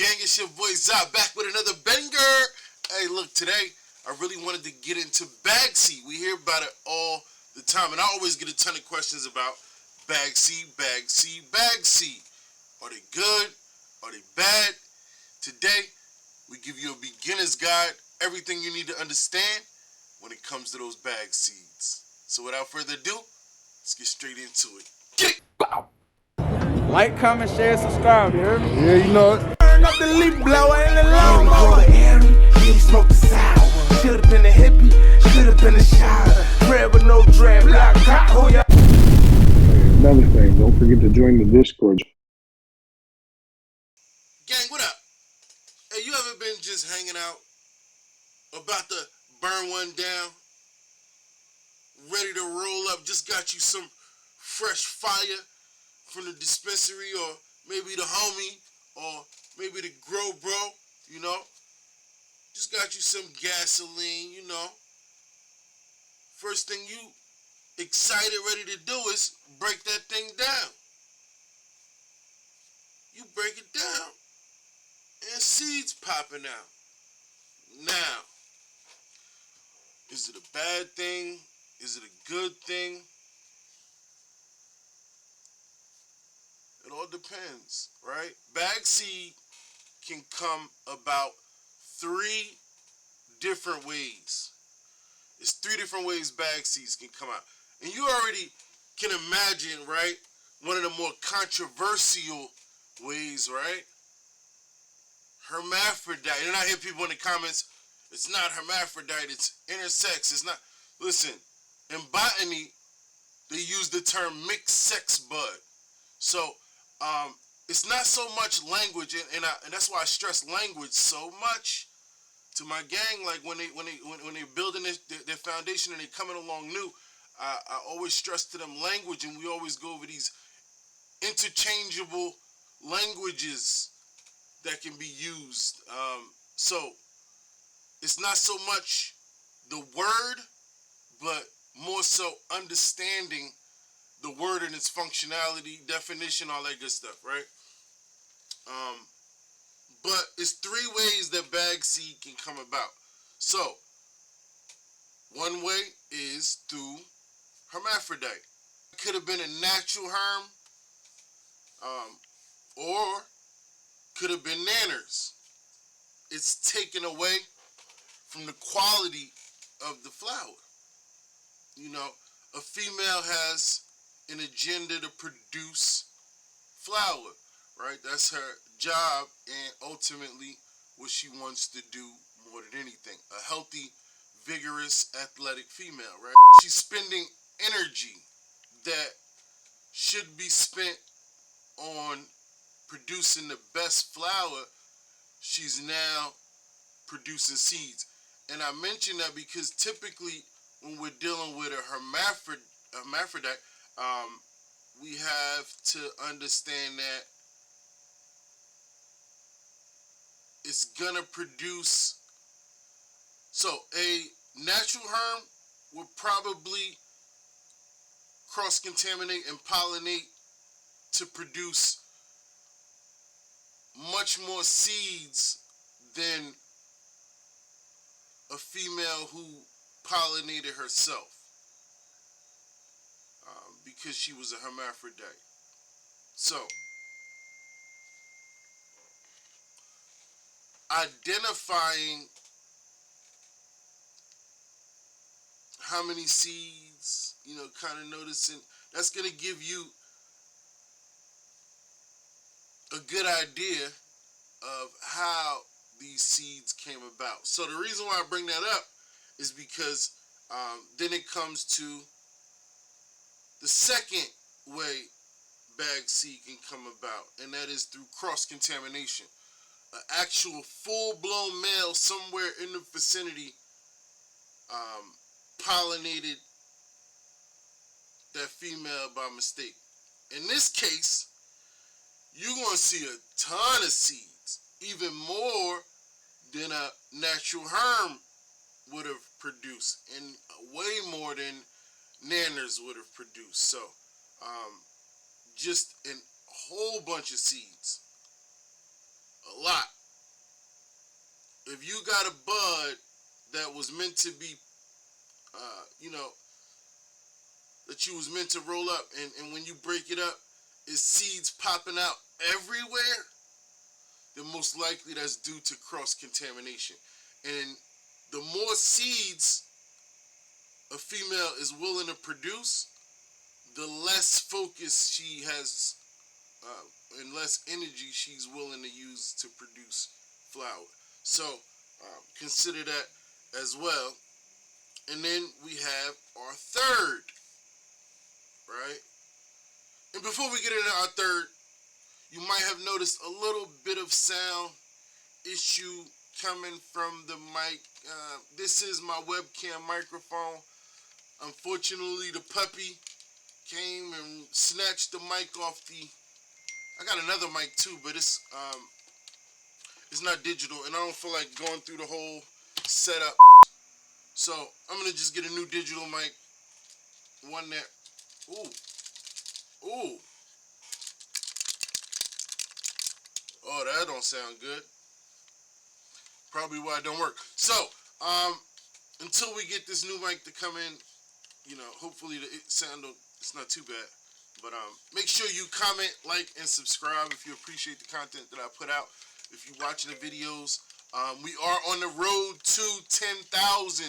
Gang, it's your boy Zah back with another banger. Hey, look, today I really wanted to get into bag seed. We hear about it all the time, and I always get a ton of questions about bag seed, bag seed, bag seed. Are they good? Are they bad? Today, we give you a beginner's guide, everything you need to understand when it comes to those bag seeds. So without further ado, let's get straight into it. Get it! Like, comment, share, subscribe, you heard me? Yeah, you know it. Turn up the leaf blower and the Yeah, we lawnmower. grow the airy, yeah, we smoke the sour. Should've been a hippie, should've been a shower. Bread with no dread, black cock, who ya? Another thing, don't forget to join the Discord. Gang, what up? Hey, you ever been just hanging out, about to burn one down, ready to roll up, just got you some fresh fire from the dispensary, or maybe the homie, or maybe the grow bro, you know? Just got you some gasoline, you know? First thing you excited, ready to do is break that thing down. You break it down, and seeds popping out. Now, is it a bad thing? Is it a good thing? It all depends, right? Bag seed can come about three different ways. It's three different ways bag seeds can come out. And you already can imagine, right? One of the more controversial ways, right? Hermaphrodite. And I hear people in the comments, it's not hermaphrodite, it's intersex. It's not. Listen, in botany, they use the term mixed sex bud. So, it's not so much language, and that's why I stress language so much to my gang. Like when they're building their foundation and they're coming along new, I always stress to them language, and we always go over these interchangeable languages that can be used. So it's not so much the word, but more so understanding the word and its functionality, definition, all that good stuff, right? But it's three ways that bag seed can come about. So, one way is through hermaphrodite. It could have been a natural herm, or could have been nanners. It's taken away from the quality of the flower. You know, a female has an agenda to produce flower, right? That's her job, and ultimately what she wants to do more than anything. A healthy, vigorous, athletic female, right? She's spending energy that should be spent on producing the best flower. She's now producing seeds. And I mention that because typically when we're dealing with a hermaphrodite, we have to understand that it's gonna produce. So a natural herm would probably cross-contaminate and pollinate to produce much more seeds than a female who pollinated herself, because she was a hermaphrodite. So, identifying how many seeds, kind of noticing, that's going to give you a good idea of how these seeds came about. So the reason why I bring that up is because then it comes to the second way bag seed can come about, and that is through cross-contamination. An actual full-blown male somewhere in the vicinity pollinated that female by mistake. In this case, you're going to see a ton of seeds, even more than a natural herm would have produced, and way more than nanners would have produced. So, just a whole bunch of seeds. A lot. If you got a bud that was meant to be, that you was meant to roll up, and when you break it up, it's seeds popping out everywhere, then most likely that's due to cross-contamination. And the more seeds a female is willing to produce, the less focus she has and less energy she's willing to use to produce flower. So consider that as well. And then we have our third, right? And before we get into our third, you might have noticed a little bit of sound issue coming from the mic. This is my webcam microphone. Unfortunately, the puppy came and snatched the mic off the... I got another mic too, but it's not digital, and I don't feel like going through the whole setup. So I'm gonna just get a new digital mic. One that... Ooh. Oh, that don't sound good. Probably why it don't work. So, until we get this new mic to come in, hopefully it's not too bad. But make sure you comment, like, and subscribe if you appreciate the content that I put out. If you're watching the videos, we are on the road to 10,000.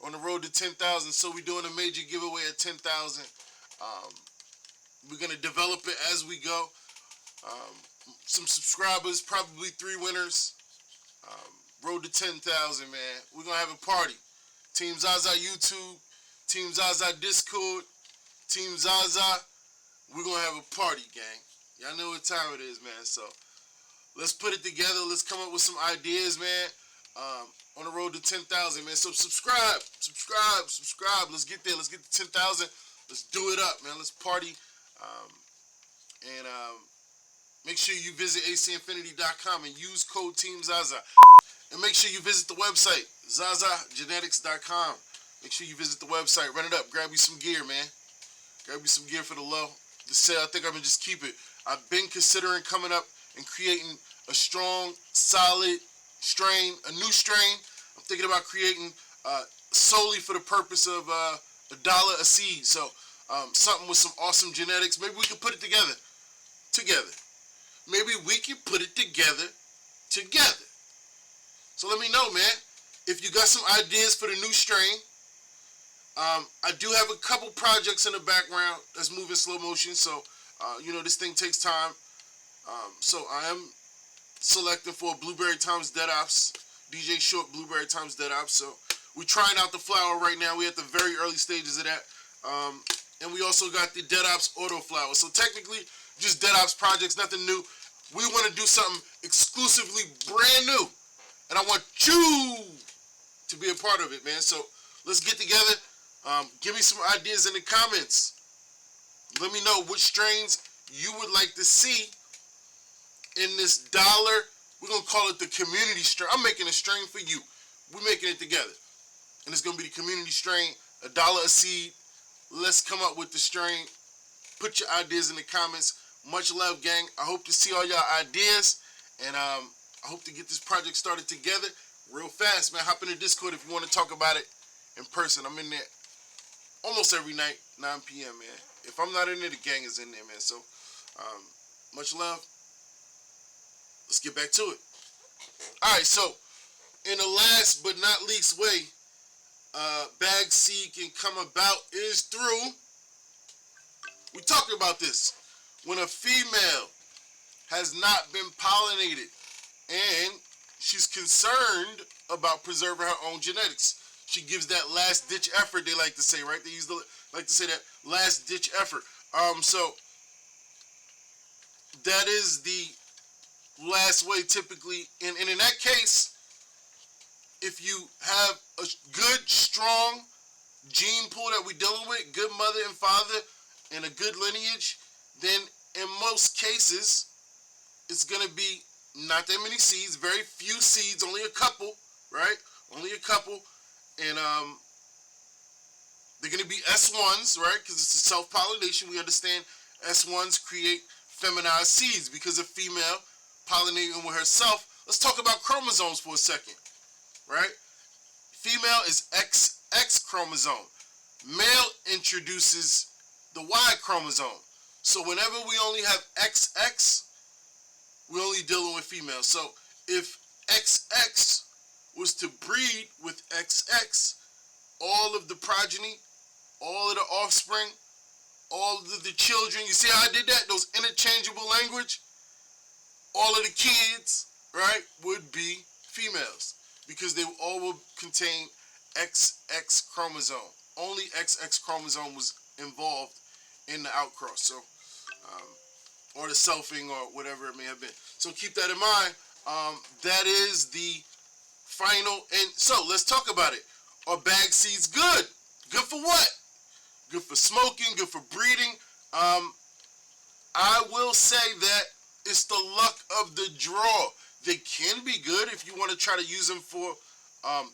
On the road to 10,000, so we're doing a major giveaway at 10,000. We're gonna develop it as we go. Some subscribers, probably 3 winners. Road to 10,000, man. We're gonna have a party. Team Zaza YouTube, Team Zaza Discord, Team Zaza. We're gonna have a party, gang. Y'all know what time it is, man. So let's put it together. Let's come up with some ideas, man. On the road to 10,000, man. So subscribe. Let's get there. Let's get to 10,000. Let's do it up, man. Let's party. And make sure you visit acinfinity.com and use code Team Zaza. And make sure you visit the website, zazagenetics.com. Make sure you visit the website. Run it up. Grab you some gear, man. Grab you some gear for the low. The sale, I think I'm going to just keep it. I've been considering coming up and creating a strong, solid strain, a new strain. I'm thinking about creating solely for the purpose of $1 a seed. So something with some awesome genetics. Maybe we can put it together. Maybe we can put it together. So let me know, man, if you got some ideas for the new strain. I do have a couple projects in the background that's moving slow motion. So, this thing takes time. So I am selecting for Blueberry Times Dead Ops, DJ Short Blueberry Times Dead Ops. So we're trying out the flower right now. We're at the very early stages of that. And we also got the Dead Ops Auto Flower. So technically, just Dead Ops projects, nothing new. We want to do something exclusively brand new. And I want you to be a part of it, man. So let's get together. Give me some ideas in the comments. Let me know which strains you would like to see in this dollar. We're going to call it the community strain. I'm making a strain for you. We're making it together. And it's going to be the community strain, $1 a seed. Let's come up with the strain. Put your ideas in the comments. Much love, gang. I hope to see all y'all ideas. And I hope to get this project started together real fast, man. Hop in the Discord if you want to talk about it in person. I'm in there almost every night, 9 p.m., man. If I'm not in there, the gang is in there, man. So, much love. Let's get back to it. All right, so in the last but not least way bag seed can come about is through, we talked about this, when a female has not been pollinated and she's concerned about preserving her own genetics. She gives that last ditch effort, they like to say, right? They like to say that last ditch effort. So that is the last way typically. And in that case, if you have a good, strong gene pool that we're dealing with, good mother and father, and a good lineage, then in most cases, it's going to be not that many seeds, very few seeds, only a couple, right? Only a couple. And they're going to be S1s, right? Because it's a self-pollination. We understand S1s create feminized seeds because a female pollinating with herself. Let's talk about chromosomes for a second, right? Female is XX chromosome. Male introduces the Y chromosome. So whenever we only have XX, we're only dealing with females. So if XX was to breed with XX, all of the progeny, all of the offspring, all of the children, you see how I did that? Those interchangeable language, all of the kids, right, would be females because they all will contain XX chromosome. Only XX chromosome was involved in the outcross, so or the selfing or whatever it may have been. So keep that in mind. That is the final. And so let's talk about it. Are bag seeds good? Good for what? Good for smoking, good for breeding. I will say that it's the luck of the draw. They can be good if you want to try to use them for,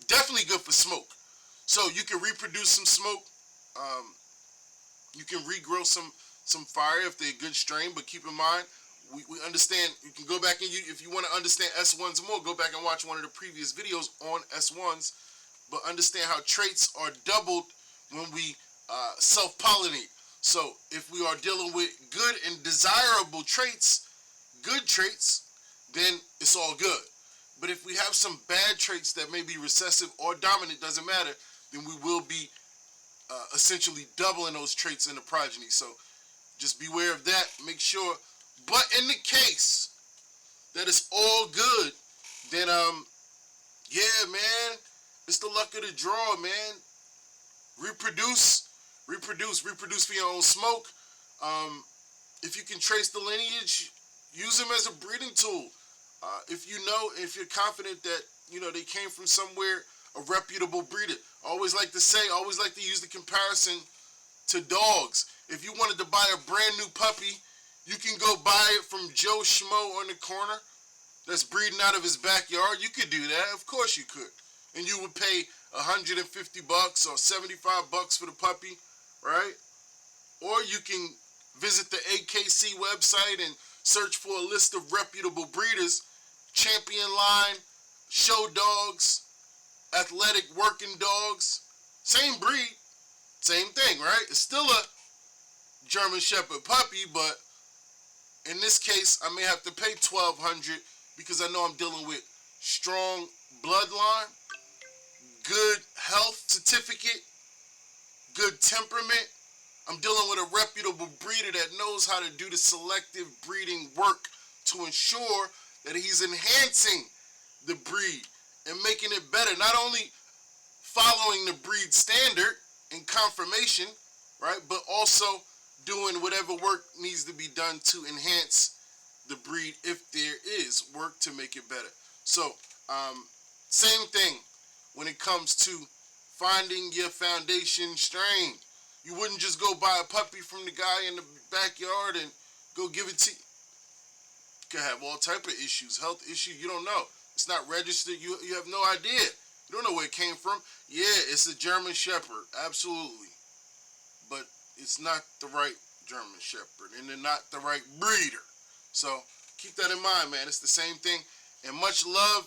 definitely good for smoke. So you can reproduce some smoke. You can regrow some fire if they're a good strain, but keep in mind, we understand, you can go back and if you want to understand S1s more, go back and watch one of the previous videos on S1s, but understand how traits are doubled when we self-pollinate. So if we are dealing with good and desirable traits, good traits, then it's all good. But if we have some bad traits that may be recessive or dominant, doesn't matter, then we will be essentially doubling those traits in the progeny. So just beware of that. Make sure. But in the case that it's all good, then yeah, man, it's the luck of the draw, man. Reproduce for your own smoke. If you can trace the lineage, use them as a breeding tool. If you're confident that they came from somewhere, a reputable breeder. I always like to use the comparison to dogs. If you wanted to buy a brand new puppy, you can go buy it from Joe Schmo on the corner that's breeding out of his backyard. You could do that, of course you could, and you would pay $150 or $75 for the puppy, right? Or you can visit the AKC website and search for a list of reputable breeders, champion line, show dogs, athletic working dogs, same breed, same thing, right? It's still a German Shepherd puppy, but in this case, I may have to pay $1,200 because I know I'm dealing with strong bloodline, good health certificate, good temperament. I'm dealing with a reputable breeder that knows how to do the selective breeding work to ensure that he's enhancing the breed and making it better. Not only following the breed standard and conformation, right, but also doing whatever work needs to be done to enhance the breed if there is work to make it better. So, same thing when it comes to finding your foundation strain. You wouldn't just go buy a puppy from the guy in the backyard and go give it to you. You could have all type of issues, health issues, you don't know. It's not registered, you have no idea. You don't know where it came from. Yeah, it's a German Shepherd, absolutely. But it's not the right German Shepherd, and they're not the right breeder. So keep that in mind, man. It's the same thing. And much love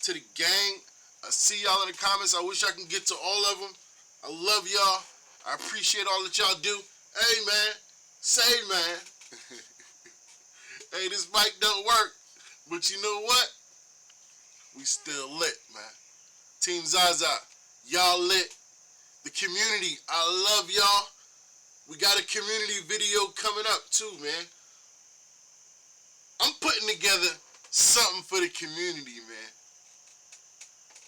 to the gang. I see y'all in the comments. I wish I can get to all of them. I love y'all. I appreciate all that y'all do. Hey, man. Say, man. Hey, this mic don't work. But you know what? We still lit, man. Team Zaza, y'all lit. The community, I love y'all. We got a community video coming up too, man. I'm putting together something for the community, man.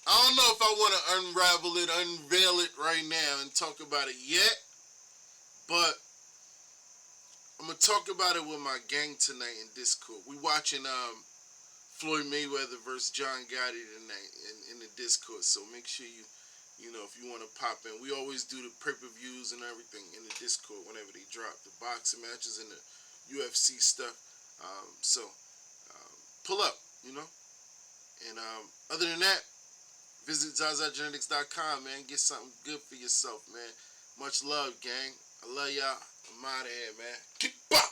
I don't know if I want to unveil it right now and talk about it yet, but I'm going to talk about it with my gang tonight in Discord. We watching Floyd Mayweather versus John Gotti tonight in the Discord, so make sure if you want to pop in. We always do the pay-per-views and everything in the Discord whenever they drop the boxing matches and the UFC stuff. So pull up, And other than that, visit ZazaGenetics.com, man. Get something good for yourself, man. Much love, gang. I love y'all. I'm out of here, man. Keep up.